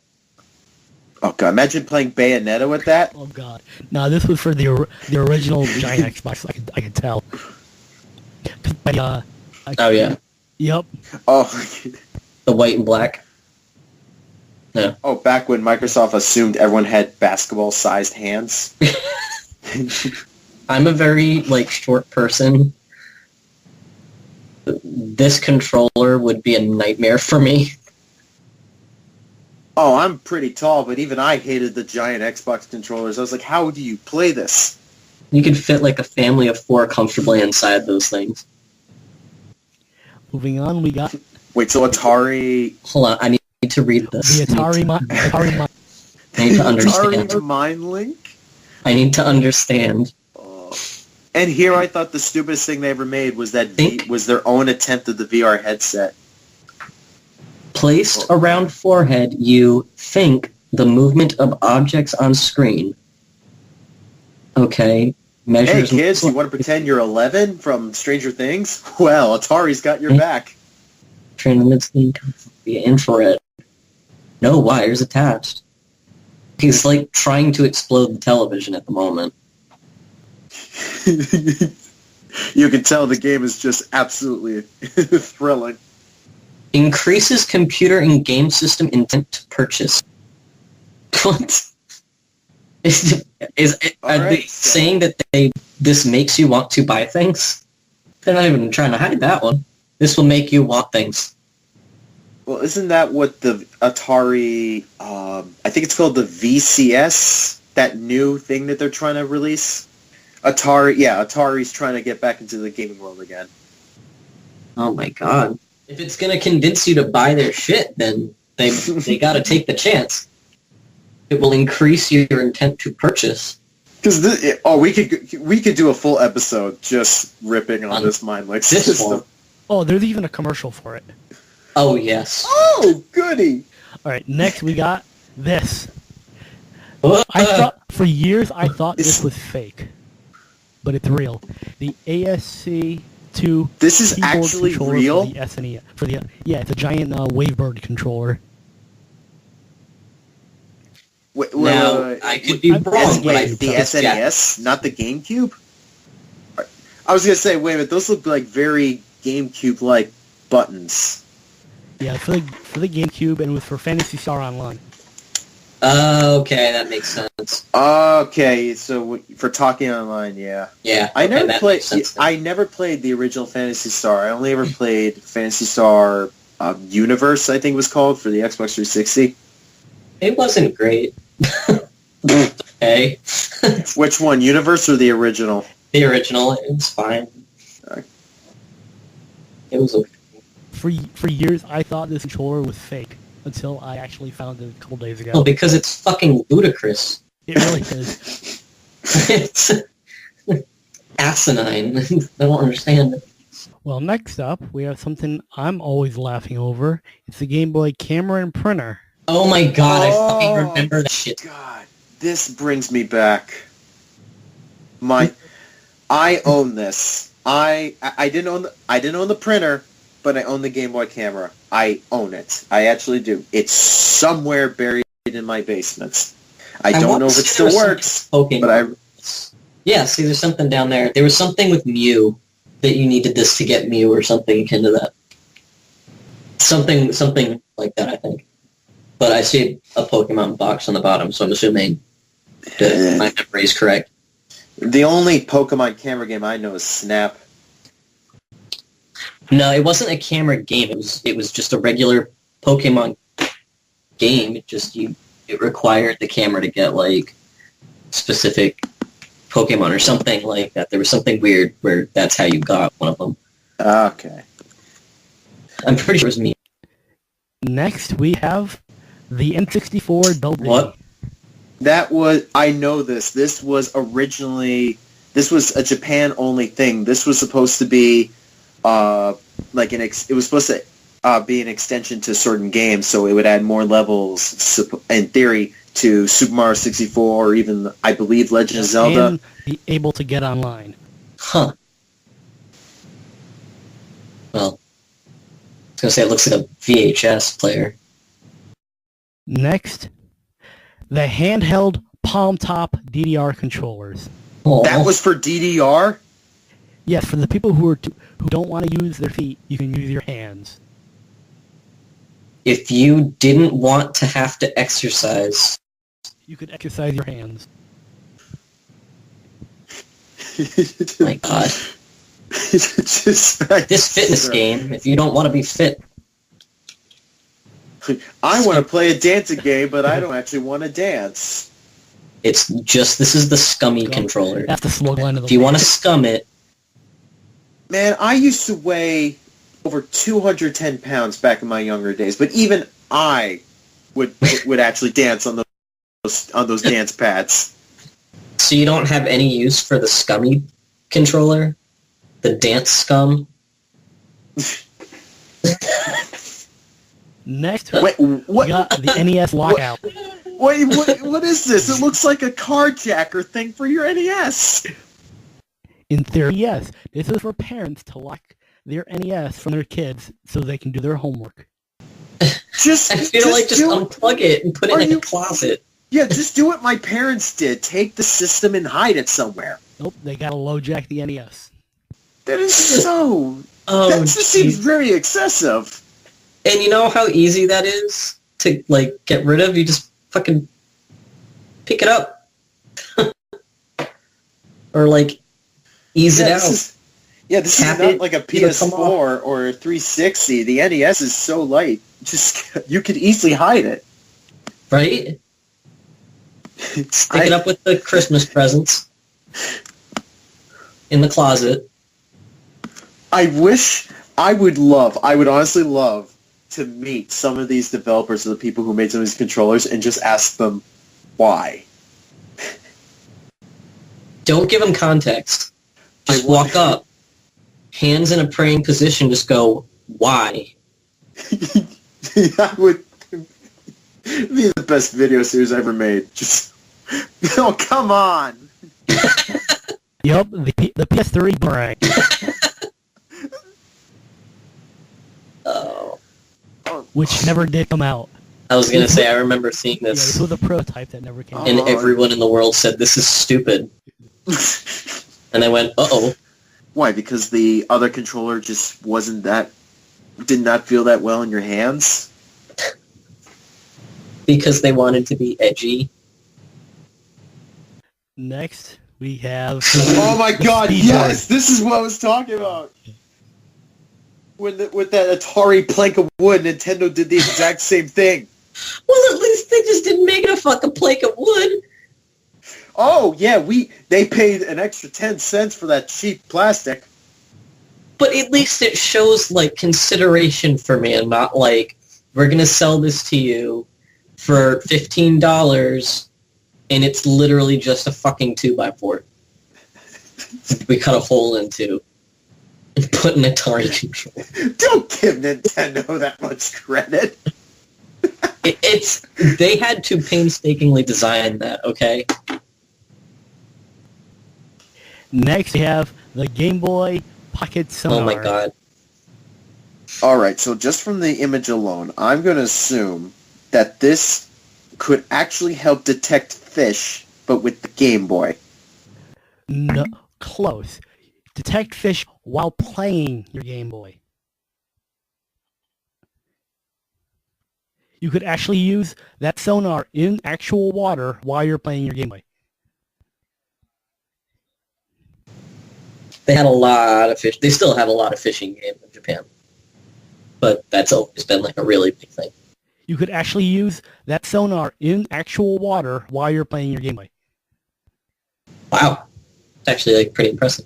Oh god! Imagine playing Bayonetta with that. Oh god. No, this was for the original giant Xbox. I could tell. Oh yeah, Yep. Oh. the white and black. Yeah. Oh, back when Microsoft assumed everyone had basketball-sized hands. I'm a very short person. This controller would be a nightmare for me. Oh, I'm pretty tall, but even I hated the giant Xbox controllers. I was like, how do you play this? You could fit like a family of 4 comfortably inside those things. Moving on, we got Wait, so Atari... Hold on, I need to read this. the Atari. I need to understand. Atari Mind Link? I need to understand. And here I thought the stupidest thing they ever made was was their own attempt at the VR headset. Placed around forehead, you think the movement of objects on screen. Okay. Hey Measures. kids, you want to pretend you're 11 from Stranger Things? Well, Atari's got your back. Transmits via infrared. No wires attached. He's like trying to explode the television at the moment. You can tell the game is just absolutely thrilling. Increases computer and game system intent to purchase. What? Are they saying that this makes you want to buy things? They're not even trying to hide that one. This will make you want things. Well, isn't that what the Atari, I think it's called the VCS, that new thing that they're trying to release? Atari's trying to get back into the gaming world again. Oh my god. If it's going to convince you to buy their shit, then they got to take the chance. It will increase your intent to purchase. Because we could do a full episode just ripping on this mindless system. Oh, there's even a commercial for it. Oh, yes. Oh, goody! Alright, next we got this. I thought, for years, I thought this was fake. But it's real. The ASC2 This is keyboard actually controller real? for the SNES. It's a giant Wavebird controller. I could be wrong, but I the SNES, not the GameCube? I was going to say, wait a minute, those look like very GameCube-like buttons. Yeah, for the GameCube, and it was for Phantasy Star Online. Okay, that makes sense. Okay, so for talking online, yeah. Yeah, I okay, never played the original Phantasy Star. I only ever played Phantasy Star Universe, I think it was called, for the Xbox 360. It wasn't great. Hey. Which one, Universe or the original? The original, it was fine. Okay. It was okay. For years, I thought this controller was fake, until I actually found it a couple days ago. Well, because it's fucking ludicrous. It really is. It's asinine. I don't understand it. Well, next up, we have something I'm always laughing over. It's the Game Boy camera and printer. Oh my god, I fucking remember that shit. God, this brings me back. I own this. I didn't own the printer, but I own the Game Boy camera. I own it. I actually do. It's somewhere buried in my basement. I don't know if it still works, but Yeah, see, there's something down there. There was something with Mew that you needed this to get Mew or something akin to that. Something like that, I think. But I see a Pokemon box on the bottom, so I'm assuming that my memory is correct. The only Pokemon camera game I know is Snap. No, it wasn't a camera game. It was just a regular Pokemon game. It required the camera to get like specific Pokemon or something like that. There was something weird where that's how you got one of them. Okay. I'm pretty sure it was me. Next, we have the N64 Double D. What? I know this. This was a Japan-only thing. This was supposed to be it was supposed to be an extension to certain games, so it would add more levels, in theory, to Super Mario 64 or even, I believe, Legend of Zelda. And be able to get online. Huh. Well, I was going to say it looks like a VHS player. Next, the handheld palm-top DDR controllers. Aww. That was for DDR? Yes, for the people who don't want to use their feet, you can use your hands. If you didn't want to have to exercise, You could exercise your hands. my god. This fitness game, if you don't want to be fit. I want to play a dancing game, but I don't actually want to dance. This is the scummy controller. That's the slogan of the If you want to scum it, Man, I used to weigh over 210 pounds back in my younger days, but even I would actually dance on those dance pads. so you don't have any use for the scummy controller? The dance scum? Next, Wait, what? we got the NES lockout. Wait, what is this? It looks like a carjacker thing for your NES. In theory, yes. This is for parents to lock their NES from their kids so they can do their homework. I feel like just unplug it and put it in a closet. Yeah, just do what my parents did. Take the system and hide it somewhere. Nope, they gotta low jack the NES. That is so... that just seems very excessive. And you know how easy that is to, like, get rid of? You just fucking pick it up. Or like ease it out. This is not like a PS4 or a 360. The NES is so light. Just you could easily hide it. Right? Stick it up with the Christmas presents in the closet. I would honestly love to meet some of these developers or the people who made some of these controllers and just ask them why. Don't give them context. Just walk up, hands in a praying position, just go, why? That would be the best video series ever made. Just, oh, come on. Yup, the PS3 brag. Oh. Which never did come out. I was going to say, I remember seeing Yeah, this. this was a prototype that never came out. And everyone in the world said, this is stupid. And I went, uh-oh. Why? Because the other controller just did not feel that well in your hands? Because they wanted to be edgy. Next, we have... Oh my god, yes! This is what I was talking about! With that Atari plank of wood, Nintendo did the exact same thing. Well, at least they just didn't make it a fucking plank of wood. Oh, yeah, they paid an extra 10 cents for that cheap plastic. But at least it shows, like, consideration for me, and not like, we're going to sell this to you for $15, and it's literally just a fucking 2x4. We cut a hole into and put an Atari controller. Don't give Nintendo that much credit. They had to painstakingly design that, okay? Next, we have the Game Boy Pocket Sonar. Oh my god. Alright, so just from the image alone, I'm going to assume that this could actually help detect fish, but with the Game Boy. No, close. Detect fish while playing your Game Boy. You could actually use that sonar in actual water while you're playing your Game Boy. They had a lot of fish. They still have a lot of fishing games in Japan. But that's always been like a really big thing. You could actually use that sonar in actual water while you're playing your Game Boy. Wow. It's actually like pretty impressive.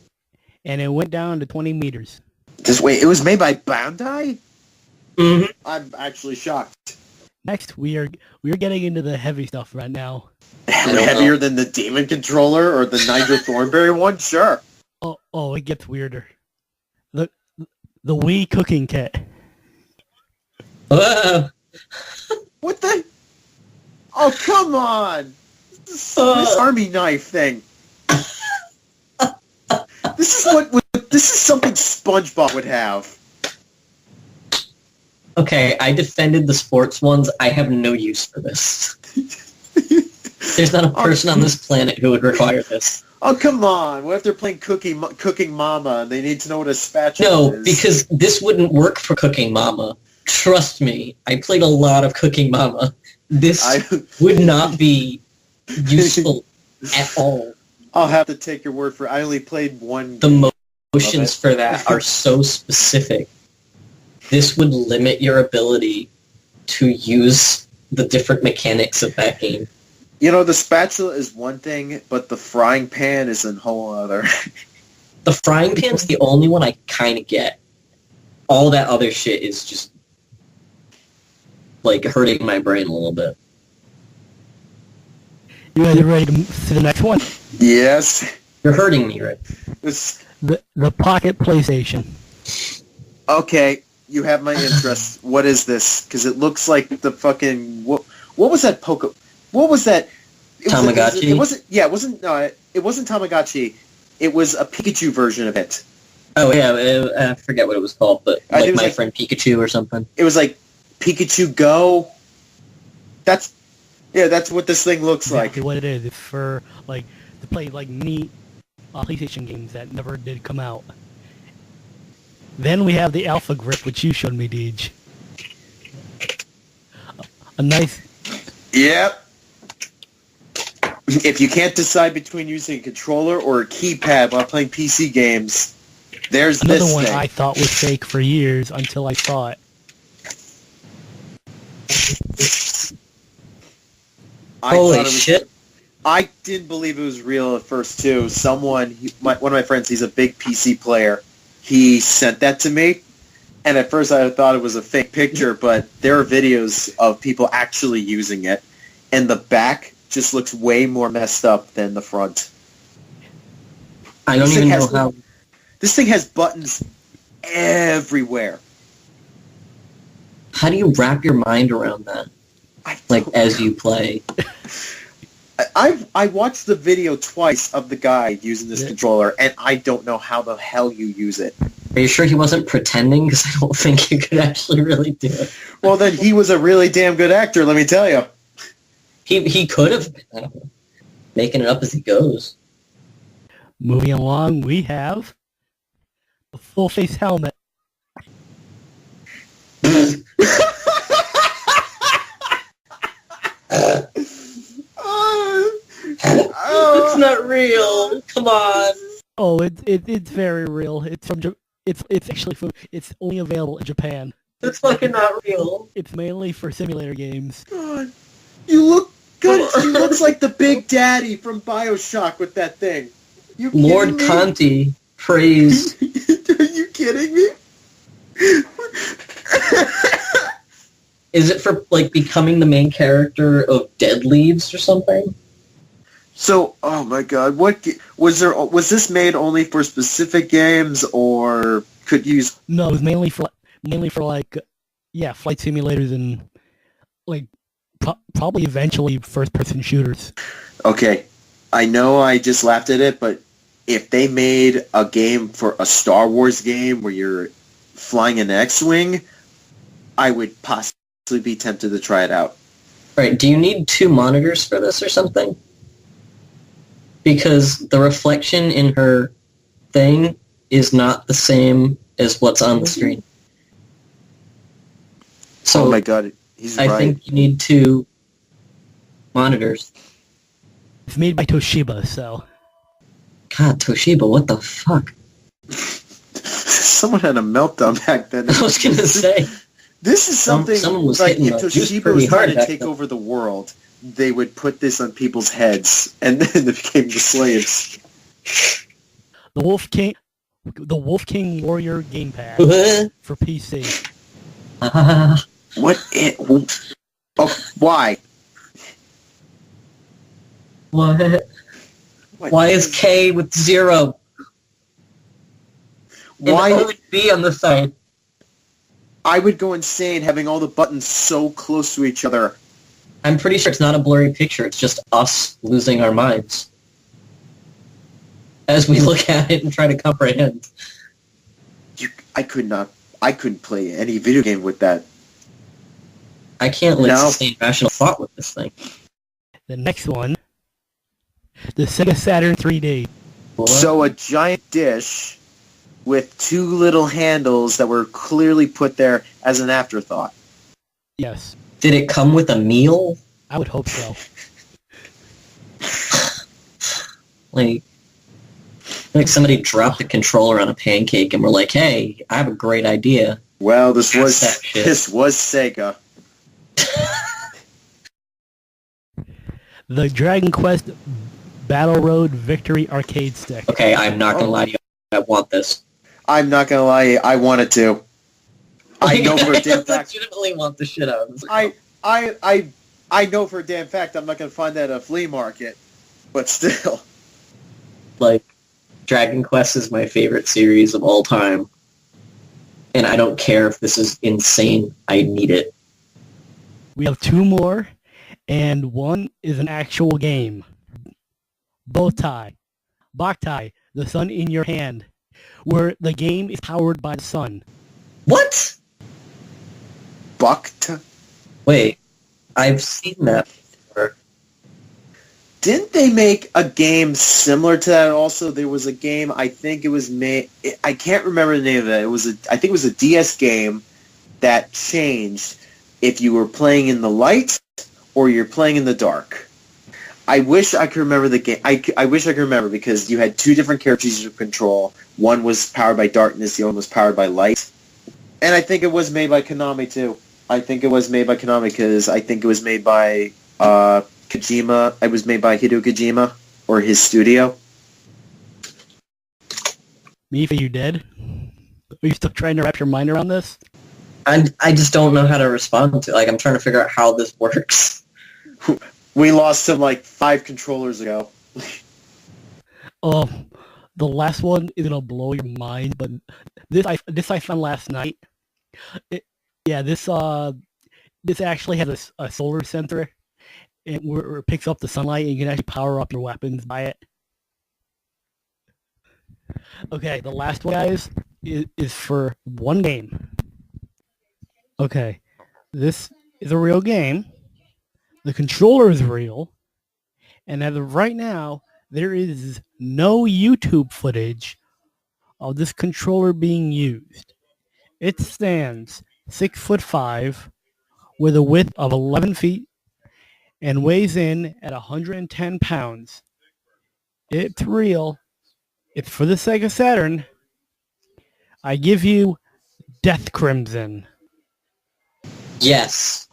And it went down to 20 meters. Just wait, it was made by Bandai? Mm-hmm. I'm actually shocked. Next, we are getting into the heavy stuff right now. Heavier than the Demon Controller or the Nigel Thornberry one? Sure. Oh, it gets weirder. The Wii cooking kit. Whoa. What the? Oh, come on! This army knife thing. This is something SpongeBob would have. Okay, I defended the sports ones. I have no use for this. There's not a person on this planet who would require this. Oh, come on. What if they're playing Cooking Mama and they need to know what a spatula No, is? because this wouldn't work for Cooking Mama. Trust me, I played a lot of Cooking Mama. This would not be useful at all. I'll have to take your word for it. I only played one. The motions for that are so specific. This would limit your ability to use the different mechanics of that game. You know, the spatula is one thing, but the frying pan is a whole other. The frying pan's the only one I kind of get. All that other shit is just, like, hurting my brain a little bit. You guys are ready to move to the next one? Yes. You're hurting me, Rick. The Pocket PlayStation. Okay, you have my interest. What is this? Because it looks like the fucking... What was that What was that? Tamagotchi? It wasn't Tamagotchi. It was a Pikachu version of it. Oh, yeah, I forget what it was called, but like My Friend Pikachu or something. It was like Pikachu Go. That's what this thing looks Exactly like. what it is. It's for, like, to play, like, neat PlayStation games that never did come out. Then we have the Alpha Grip, which you showed me, Deej. A nice... Yep. If you can't decide between using a controller or a keypad while playing PC games, there's Another this one thing. I thought was fake for years until I saw it. Holy shit. I didn't believe it was real at first, too. One of my friends, he's a big PC player. He sent that to me, and at first I thought it was a fake picture, but there are videos of people actually using it, and the back just looks way more messed up than the front. I don't even know how... This thing has buttons everywhere. How do you wrap your mind around that? As you play? I watched the video twice of the guy using this controller, and I don't know how the hell you use it. Are you sure he wasn't pretending? Because I don't think you could actually really do it. Well, then he was a really damn good actor, let me tell you. He could have been making it up as he goes. Moving along, we have the full-face helmet. It's not real. Come on. Oh, it's very real. It's only available in Japan. It's fucking not real. It's mainly for simulator games. God, you look good. He looks like the Big Daddy from BioShock with that thing. You Lord Conti, praise. Are you kidding me? Is it for becoming the main character of Dead Leaves or something? So, oh my God, what was there? Was this made only for specific games, or could use? No, it was mainly for flight simulators and probably eventually first-person shooters. Okay, I know I just laughed at it, but if they made a game for a Star Wars game where you're flying an X-wing, I would possibly be tempted to try it out. Right, do you need 2 monitors for this or something? Because the reflection in her thing is not the same as what's on the screen. So oh my God, he's right. I think you need 2 monitors. It's made by Toshiba, so... God, Toshiba, what the fuck? Someone had a meltdown back then. I was going to say. This is something, someone was if Toshiba was trying to take over the world, they would put this on people's heads, and then they became the slaves. The Wolf King Warrior gamepad for PC. Why? What? Why is K with 0? Why and O and B on the side? I would go insane having all the buttons so close to each other. I'm pretty sure it's not a blurry picture. It's just us losing our minds as we look at it and try to comprehend. I couldn't play any video game with that. I can't sustain rational thought with this thing. The next one, the Sega Saturn 3D. What? So a giant dish with 2 little handles that were clearly put there as an afterthought. Yes. Did it come with a meal? I would hope so. Like somebody dropped the controller on a pancake and we're like, hey, I have a great idea. Well, this was Sega. The Dragon Quest Battle Road Victory Arcade Stick. Okay, I'm not going to lie to you. I want this. I'm not going to lie, I want it to. I know for a damn fact. I legitimately want the shit out of this. I know for a damn fact I'm not going to find that at a flea market, but still. Dragon Quest is my favorite series of all time. And I don't care if this is insane. I need it. We have 2 more, and one is an actual game. Boktai, the sun in your hand, where the game is powered by the sun. What? Boktai? Wait, I've seen that before. Didn't they make a game similar to that also? There was a game, I think it was made... I can't remember the name of it. I think it was a DS game that changed if you were playing in the light or you're playing in the dark. I wish I could remember the game. I wish I could remember because you had two different characters you could control. One was powered by darkness, the other one was powered by light. And I think it was made by Konami too. I think it was made by Konami because I think it was made by Kojima. It was made by Hideo Kojima or his studio. Mephy, are you dead? Are you still trying to wrap your mind around this? I just don't know how to respond to it. Like, I'm trying to figure out how this works. We lost him like 5 controllers ago. The last one is gonna blow your mind, but this I found last night. This actually has a solar sensor, and where it picks up the sunlight, and you can actually power up your weapons by it. Okay, the last one, guys, is for one game. Okay, this is a real game. The controller is real, and as of right now, there is no YouTube footage of this controller being used. It stands 6'5", with a width of 11 feet, and weighs in at 110 pounds. It's real. It's for the Sega Saturn. I give you Death Crimson. Yes.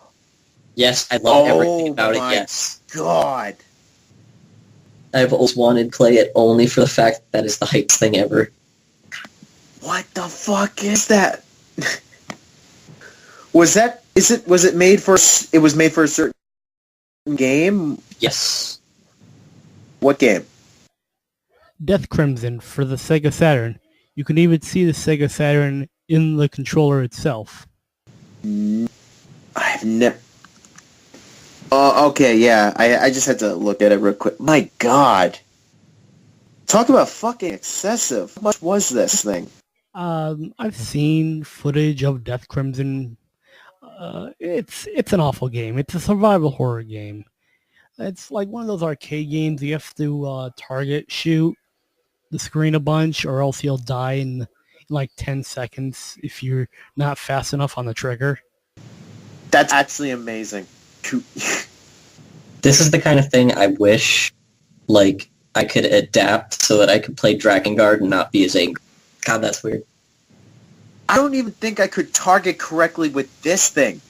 Yes, I love everything about it, yes. God. I've always wanted to play it only for the fact that it's the hypest thing ever. What the fuck is that? Was it made for a certain game? Yes. What game? Death Crimson for the Sega Saturn. You can even see the Sega Saturn in the controller itself. I've never... okay, yeah. I just had to look at it real quick. My God. Talk about fucking excessive. How much was this thing? I've seen footage of Death Crimson. It's an awful game. It's a survival horror game. It's like one of those arcade games you have to target shoot the screen a bunch, or else you'll die in like 10 seconds if you're not fast enough on the trigger. That's actually amazing. This is the kind of thing I wish, like, I could adapt so that I could play Dragon Guard and not be as angry. God, that's weird. I don't even think I could target correctly with this thing.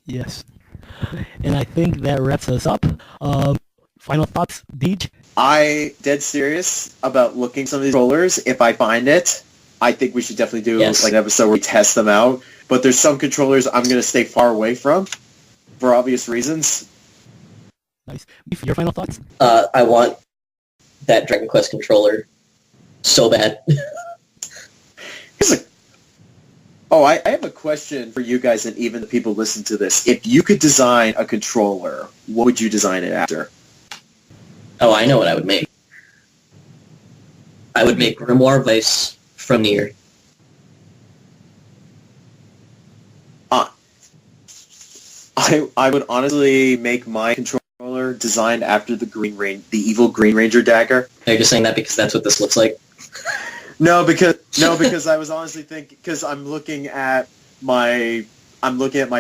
Yes. And I think that wraps us up. Final thoughts, Deej? I dead serious about looking some of these controllers. If I find it, I think we should definitely do like an episode where we test them out. But there's some controllers I'm going to stay far away from for obvious reasons. Nice. Your final thoughts? I want that Dragon Quest controller so bad. I have a question for you guys and even the people listening to this. If you could design a controller, what would you design it after? Oh, I know what I would make. I would make Grimoire Vice from Nier. I would honestly make my controller designed after the evil Green Ranger dagger. Are you just saying that because that's what this looks like? No, because I was honestly thinking, because I'm looking at my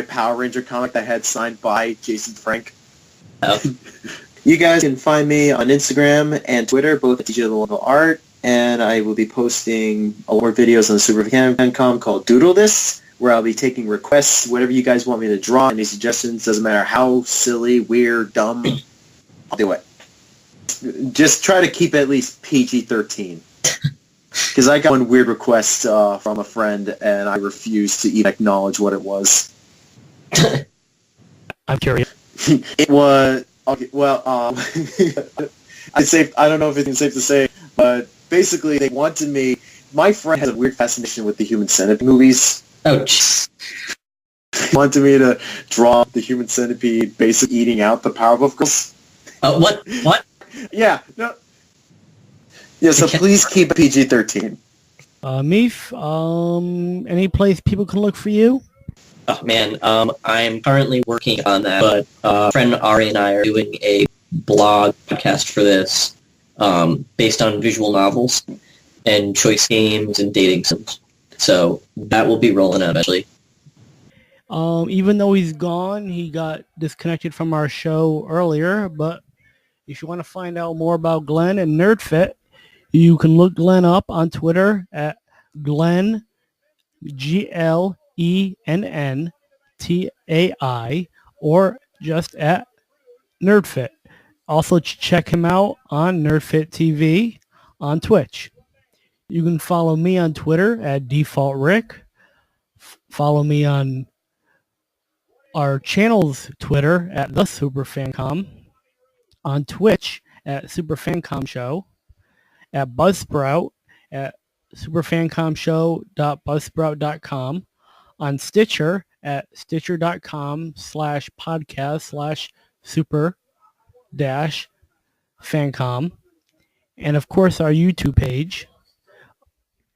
Power Ranger comic that I had signed by Jason Frank. Oh. You guys can find me on Instagram and Twitter, both at Deej of the Local Art, and I will be posting more videos on SuperFancomShow called Doodle This, where I'll be taking requests, whatever you guys want me to draw, any suggestions, doesn't matter how silly, weird, dumb, I'll do it. Just try to keep it at least PG-13. Because I got one weird request from a friend, and I refused to even acknowledge what it was. I'm curious. It was... Okay, well, I don't know if it's safe to say, but basically they wanted me... My friend has a weird fascination with the Human Centipede movies. Oh, jeez. He wanted me to draw the Human Centipede basically eating out the Powerpuff Girls. What? What? Yeah, no... Yeah, so please keep it PG-13. Meef, any place people can look for you? Oh, man, I'm currently working on that, but friend Ari and I are doing a blog podcast for this, based on visual novels and choice games and dating sims. So that will be rolling out eventually. Even though he's gone, he got disconnected from our show earlier. But if you want to find out more about Glenn and Nerdfit, you can look Glenn up on Twitter at Glenn, GLENNTAI, or just at Nerdfit. Also, check him out on Nerdfit TV on Twitch. You can follow me on Twitter at Default Ric. Follow me on our channel's Twitter at the SuperFancom. On Twitch at SuperFancomShow. At Buzzsprout at superfancomshow.buzzsprout.com. On Stitcher at stitcher.com/podcast/super-fancom. And of course our YouTube page.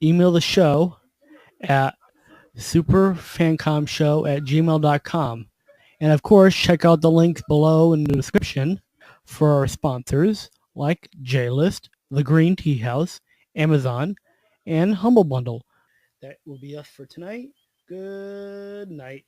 Email the show at superfancomshow@gmail.com. And of course, check out the links below in the description for our sponsors like JList, the Green Teahouse, Amazon, and Humble Bundle. That will be us for tonight. Good night.